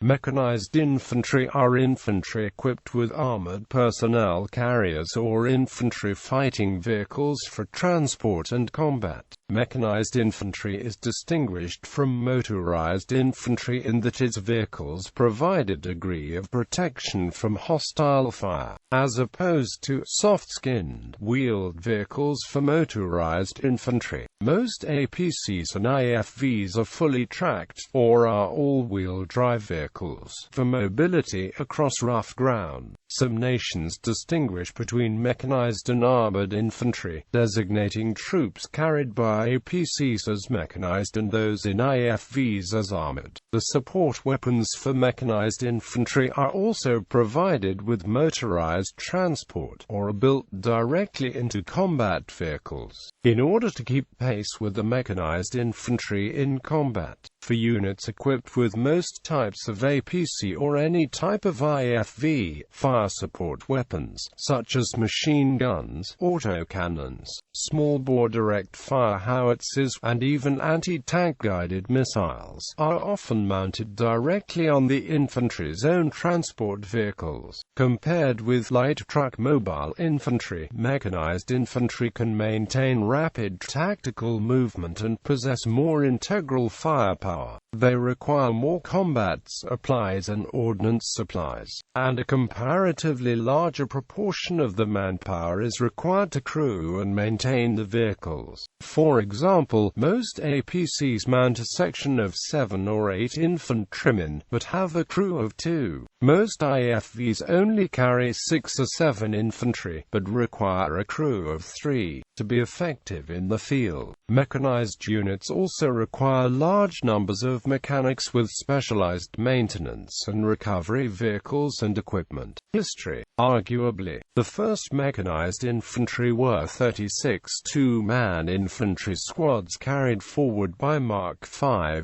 Mechanized infantry are infantry equipped with armored personnel carriers or infantry fighting vehicles for transport and combat. Mechanized infantry is distinguished from motorized infantry in that its vehicles provide a degree of protection from hostile fire, as opposed to soft-skinned, wheeled vehicles for motorized infantry. Most APCs and IFVs are fully tracked, or are all-wheel drive vehicles, for mobility across rough ground. Some nations distinguish between mechanized and armored infantry, designating troops carried by APCs as mechanized and those in IFVs as armored. The support weapons for mechanized infantry are also provided with motorized transport, or are built directly into combat vehicles, in order to keep pace with the mechanized infantry in combat. For units equipped with most types of APC or any type of IFV, fire support weapons, such as machine guns, autocannons, small-bore direct-fire howitzers, and even anti-tank guided missiles, are often mounted directly on the infantry's own transport vehicles. Compared with light truck mobile infantry, mechanized infantry can maintain rapid tactical movement and possess more integral firepower. They require more combat supplies and ordnance supplies, and a comparatively larger proportion of the manpower is required to crew and maintain the vehicles. For example, most APCs mount a section of 7 or 8 infantrymen, but have a crew of 2. Most IFVs only carry 6 or 7 infantry, but require a crew of 3 to be effective in the field. Mechanized units also require large numbers of mechanics with specialized maintenance and recovery vehicles and equipment. History. Arguably, the first mechanized infantry were 36 two-man infantry squads carried forward by Mark V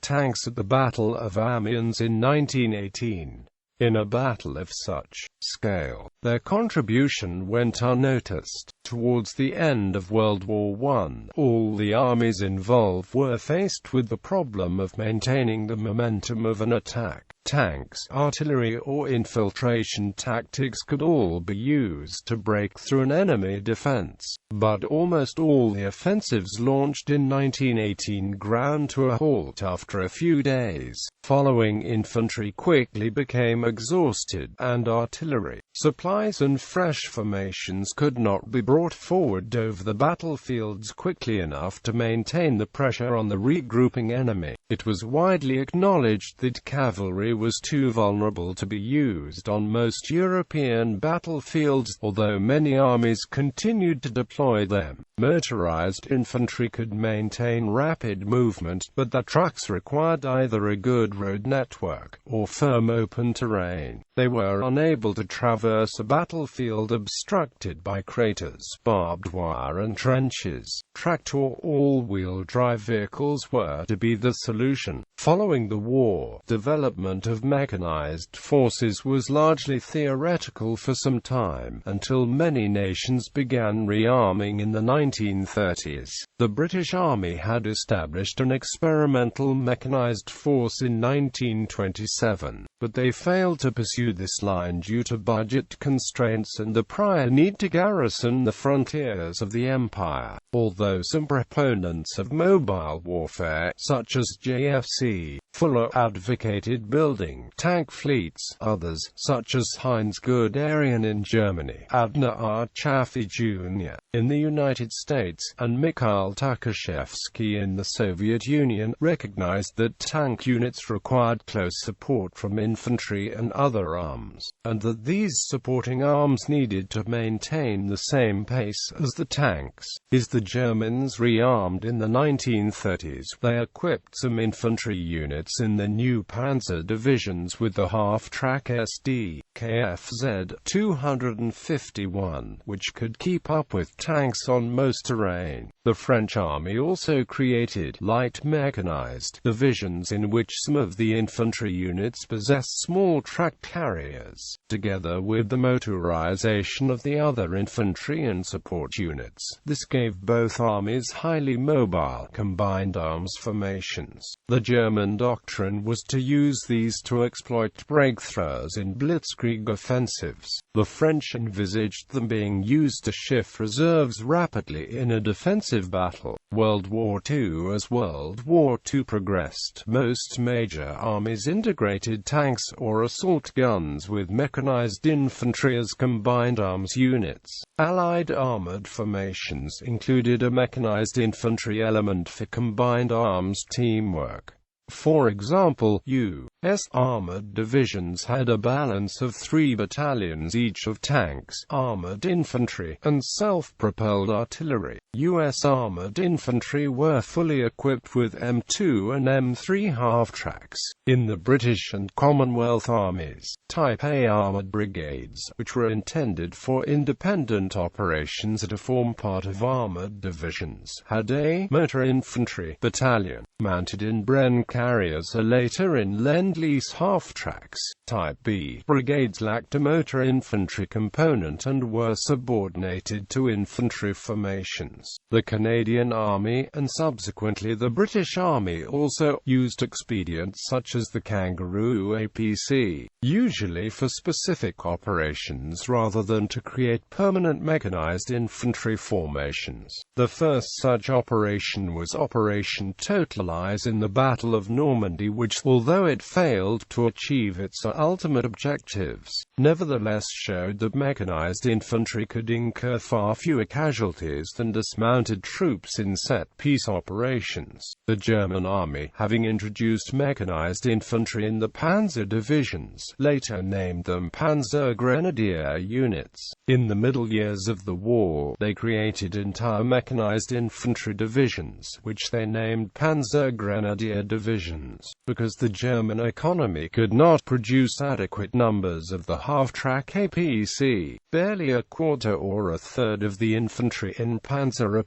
tanks at the Battle of Amiens in 1918. In a battle of such scale, their contribution went unnoticed. Towards the end of World War I, all the armies involved were faced with the problem of maintaining the momentum of an attack. Tanks, artillery, or infiltration tactics could all be used to break through an enemy defense, but almost all the offensives launched in 1918 ground to a halt after a few days. Following infantry quickly became exhausted, and artillery, supplies and fresh formations could not be brought forward over the battlefields quickly enough to maintain the pressure on the regrouping enemy. It was widely acknowledged that cavalry was too vulnerable to be used on most European battlefields, although many armies continued to deploy them. Motorized infantry could maintain rapid movement, but the trucks required either a good road network or firm open terrain. They were unable to traverse a battlefield obstructed by craters, barbed wire and trenches. Tracked or all-wheel drive vehicles were to be the solution. Following the war, development of mechanized forces was largely theoretical for some time, until many nations began rearming in the 1930s. The British Army had established an experimental mechanized force in 1927, but they failed to pursue this line due to budget constraints and the prior need to garrison the frontiers of the empire. Although some proponents of mobile warfare, such as JFC, Fuller, advocated building tank fleets, others, such as Heinz Guderian in Germany, Abner R. Chaffee Jr. in the United States, and Mikhail Tukhachevsky in the Soviet Union, recognized that tank units required close support from infantry and other arms, and that these supporting arms needed to maintain the same pace as the tanks. The Germans rearmed in the 1930s. They equipped some infantry units in the new Panzer divisions with the half-track SD, KFZ 251, which could keep up with tanks on most terrain. The French army also created light mechanized divisions in which some of the infantry units possessed small tracked carriers, together with the motorization of the other infantry and support units. This gave both armies highly mobile combined arms formations. The German doctrine was to use these APCs to exploit breakthroughs in blitzkrieg offensives. The French envisaged them being used to shift reserves rapidly in a defensive battle. World War II. As World War II progressed, most major armies integrated tanks or assault guns with mechanized infantry as combined arms units. Allied armored formations included a mechanized infantry element for combined arms teamwork. For example, U.S. armored divisions had a balance of 3 battalions each of tanks, armored infantry, and self-propelled artillery. U.S. armored infantry were fully equipped with M2 and M3 half-tracks. In the British and Commonwealth armies, Taipei armored brigades, which were intended for independent operations to form part of armored divisions, had a motor infantry battalion mounted in Bren carriers, later in Lend-Lease half-tracks. Type B brigades lacked a motor infantry component and were subordinated to infantry formations. The Canadian Army, and subsequently the British Army, also used expedients such as the Kangaroo APC, usually for specific operations rather than to create permanent mechanized infantry formations. The first such operation was Operation Totalize in the Battle of Normandy, which, although it failed to achieve its ultimate objectives, nevertheless showed that mechanized infantry could incur far fewer casualties than dismounted troops in set-piece operations. The German army, having introduced mechanized infantry in the panzer divisions, later named them Panzer Grenadier units. In the middle years of the war, they created entire mechanized infantry divisions, which they named Panzer Grenadier divisions, because the German economy could not produce adequate numbers of the half-track APC. Barely a quarter or a third of the infantry in Panzer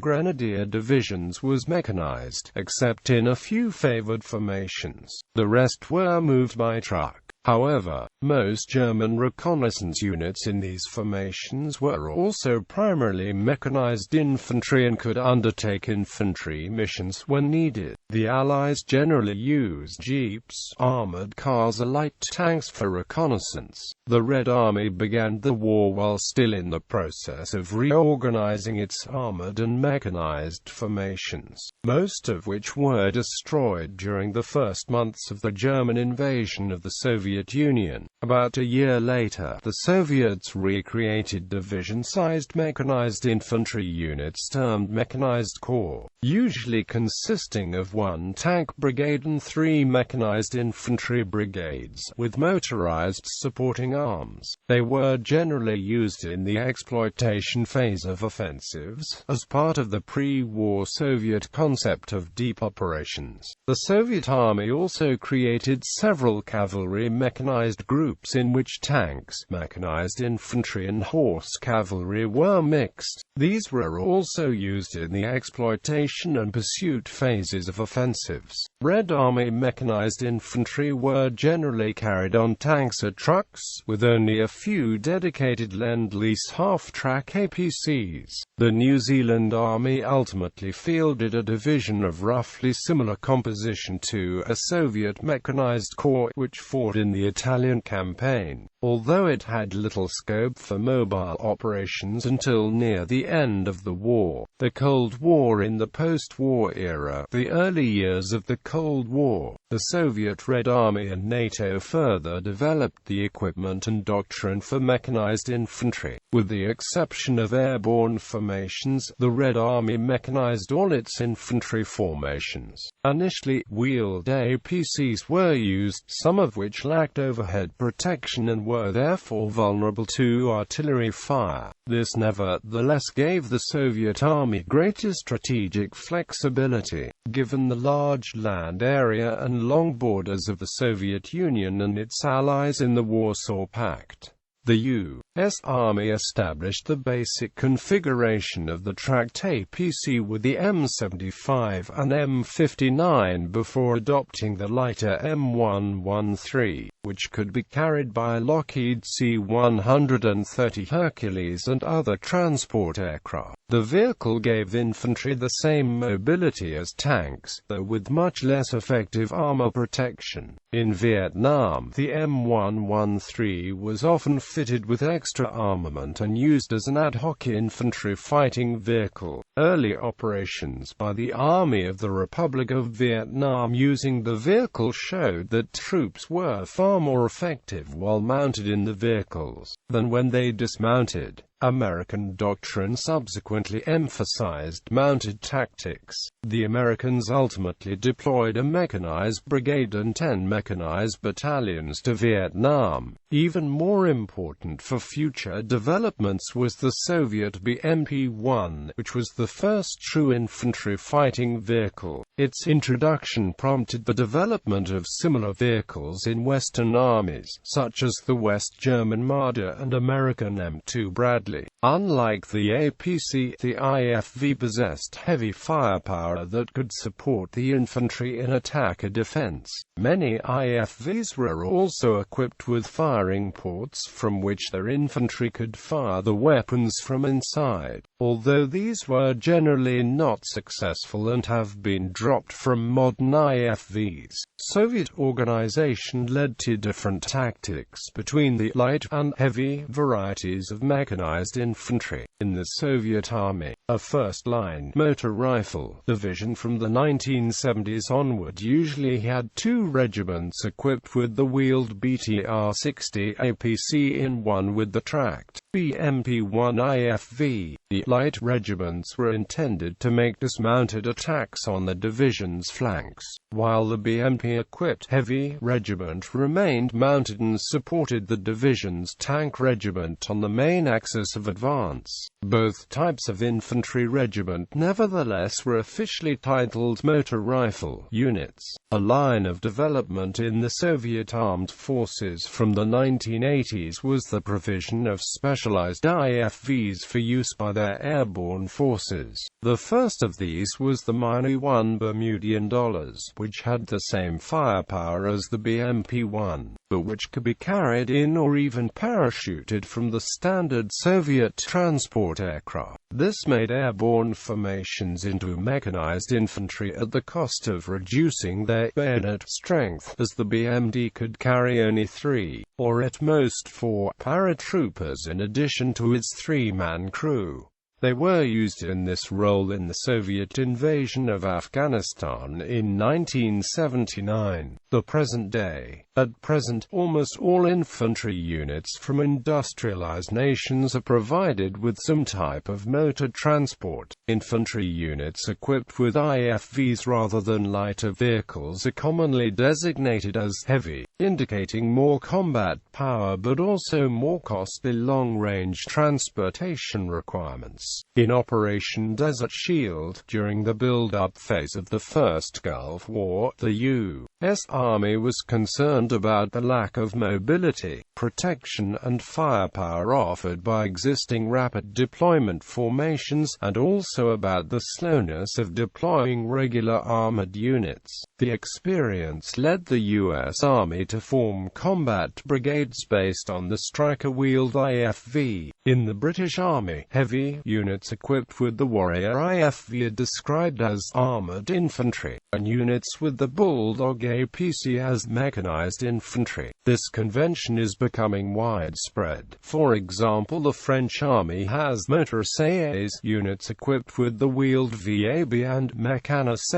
Grenadier divisions was mechanized, except in a few favored formations. The rest were moved by truck. However, most German reconnaissance units in these formations were also primarily mechanized infantry and could undertake infantry missions when needed. The Allies generally used jeeps, armored cars, or light tanks for reconnaissance. The Red Army began the war while still in the process of reorganizing its armored and mechanized formations, most of which were destroyed during the first months of the German invasion of the Soviet Union. About a year later, the Soviets recreated division-sized mechanized infantry units termed Mechanized Corps, usually consisting of 1 tank brigade and 3 mechanized infantry brigades, with motorized supporting arms. They were generally used in the exploitation phase of offensives, as part of the pre-war Soviet concept of deep operations. The Soviet Army also created several cavalry mechanized groups in which tanks, mechanized infantry and horse cavalry were mixed. These were also used in the exploitation and pursuit phases of offensives. Red Army mechanized infantry were generally carried on tanks or trucks, with only a few dedicated Lend-Lease half-track APCs. The New Zealand Army ultimately fielded a division of roughly similar composition to a Soviet mechanized corps, which fought in the Italian campaign, although it had little scope for mobile operations until near the end of the war. The Cold War. In the post-war era, the early years of the Cold War, the Soviet Red Army and NATO further developed the equipment and doctrine for mechanized infantry. With the exception of airborne formations, the Red Army mechanized all its infantry formations. Initially, wheeled APCs were used, some of which lacked overhead protection and were therefore vulnerable to artillery fire. This nevertheless gave the Soviet Army greater strategic flexibility, given the large land area and long borders of the Soviet Union and its allies in the Warsaw Pact. The U.S. Army established the basic configuration of the tracked APC with the M75 and M59 before adopting the lighter M113, which could be carried by Lockheed C-130 Hercules and other transport aircraft. The vehicle gave infantry the same mobility as tanks, though with much less effective armor protection. In Vietnam, the M113 was often fitted with extra armament and used as an ad hoc infantry fighting vehicle. Early operations by the Army of the Republic of Vietnam using the vehicle showed that troops were far more effective while mounted in the vehicles than when they dismounted. American doctrine subsequently emphasized mounted tactics. The Americans ultimately deployed a mechanized brigade and 10 mechanized battalions to Vietnam. Even more important for future developments was the Soviet Bmp-1, which was the first true infantry fighting vehicle. Its introduction prompted the development of similar vehicles in Western armies, such as the West German Marder and American M2 Bradley. Unlike the APC, the IFV possessed heavy firepower that could support the infantry in attack or defense. Many IFVs were also equipped with firing ports from which their infantry could fire the weapons from inside, although these were generally not successful and have been dropped from modern IFVs. Soviet organization led to different tactics between the light and heavy varieties of mechanized infantry. In the Soviet Army, a first-line motor rifle division from the 1970s onward usually had 2 regiments equipped with the wheeled BTR-60 APC in one with the tracked Bmp-1 IFV. The light regiments were intended to make dismounted attacks on the division's flanks, while the BMP-equipped heavy regiment remained mounted and supported the division's tank regiment on the main axis of advance. Both types of infantry regiment nevertheless were officially titled motor rifle units. A line of development in the Soviet armed forces from the 1980s was the provision of specialized IFVs for use by their airborne forces. The first of these was the Mini-1 Bermudian dollars, which had the same firepower as the Bmp-1, but which could be carried in or even parachuted from the standard Soviet transport aircraft. This made airborne formations into mechanized infantry at the cost of reducing their bayonet strength, as the BMD could carry only 3, or at most 4, paratroopers in addition to its 3-man crew. They were used in this role in the Soviet invasion of Afghanistan in 1979. The present day. At present, almost all infantry units from industrialized nations are provided with some type of motor transport. Infantry units equipped with IFVs rather than lighter vehicles are commonly designated as heavy, indicating more combat power but also more costly long-range transportation requirements. In Operation Desert Shield, during the build-up phase of the First Gulf War, the U.S. Army was concerned about the lack of mobility, protection and firepower offered by existing rapid deployment formations, and also about the slowness of deploying regular armored units. The experience led the U.S. Army to form combat brigades based on the striker-wheeled IFV. In the British Army, heavy units equipped with the Warrior IFV are described as armoured infantry, and units with the Bulldog APC as mechanized infantry. This convention is becoming widespread. For example, the French Army has motorized units equipped with the wheeled VAB and mechanized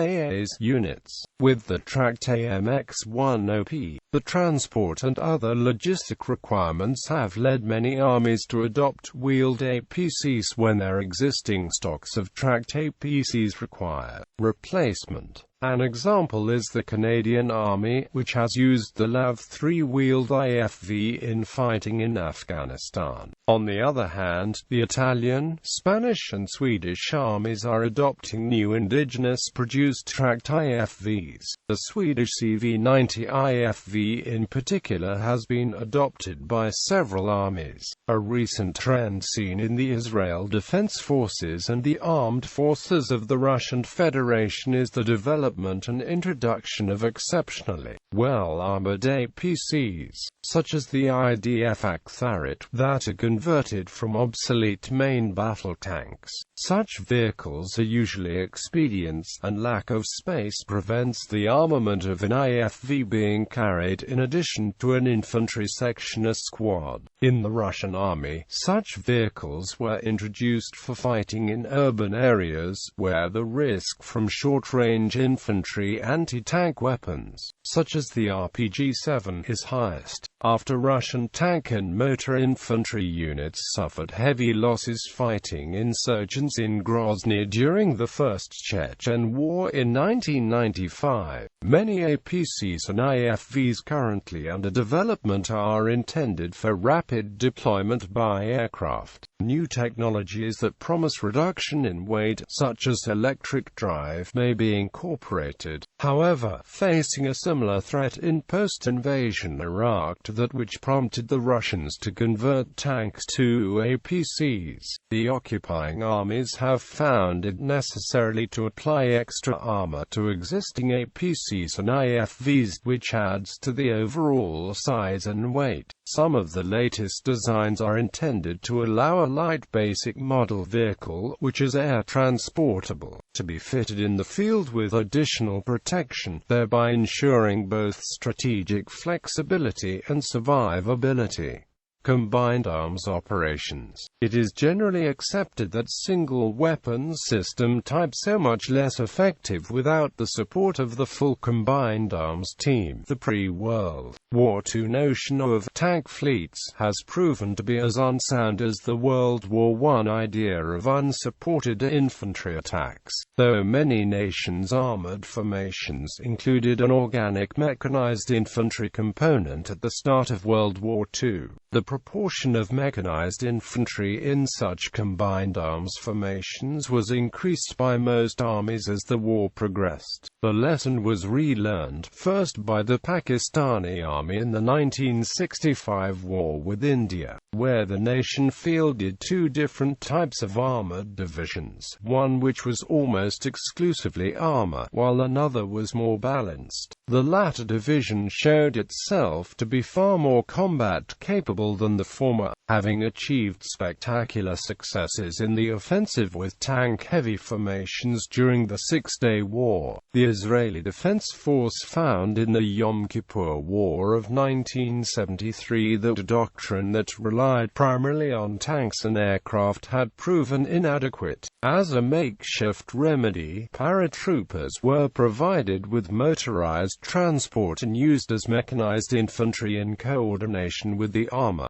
units with the tracked AMX-1 OP. The transport and other logistic requirements have led many armies to adopt wheeled APCs when their existing stocks of tracked APCs require replacement. An example is the Canadian Army, which has used the LAV 3-wheeled IFV in fighting in Afghanistan. On the other hand, the Italian, Spanish and Swedish armies are adopting new indigenous-produced tracked IFVs. The Swedish CV-90 IFV in particular has been adopted by several armies. A recent trend seen in the Israel Defense Forces and the armed forces of the Russian Federation is the development and introduction of exceptionally well-armored APCs, such as the IDF Aktharit, that are converted from obsolete main battle tanks. Such vehicles are usually expedient, and lack of space prevents the armament of an IFV being carried in addition to an infantry section or squad. In the Russian army, such vehicles were introduced for fighting in urban areas, where the risk from short-range infantry anti-tank weapons, such as the RPG-7, is highest. After Russian tank and motor infantry units suffered heavy losses fighting insurgents in Grozny during the First Chechen War in 1995, many APCs and IFVs currently under development are intended for rapid deployment by aircraft. New technologies that promise reduction in weight, such as electric drive, may be incorporated. However, facing a similar threat in post-invasion Iraq to that which prompted the Russians to convert tanks to APCs, the occupying armies have found it necessary to apply extra armor to existing APCs and IFVs, which adds to the overall size and weight. Some of the latest designs are intended to allow a light basic model vehicle, which is air transportable, to be fitted in the field with additional protection, thereby ensuring both strategic flexibility and survivability. Combined arms operations. It is generally accepted that single weapon system types are much less effective without the support of the full combined arms team. The pre-World War II notion of tank fleets has proven to be as unsound as the World War I idea of unsupported infantry attacks. Though many nations' armored formations included an organic mechanized infantry component at the start of World War II, the proportion of mechanized infantry in such combined arms formations was increased by most armies as the war progressed. The lesson was relearned, first by the Pakistani army in the 1965 war with India, where the nation fielded two different types of armored divisions, one which was almost exclusively armor, while another was more balanced. The latter division showed itself to be far more combat-capable than the former, having achieved spectacular successes in the offensive with tank-heavy formations during the Six-Day War. The Israeli Defense Force found in the Yom Kippur War of 1973 that a doctrine that relied primarily on tanks and aircraft had proven inadequate. As a makeshift remedy, paratroopers were provided with motorized transport and used as mechanized infantry in coordination with the armor.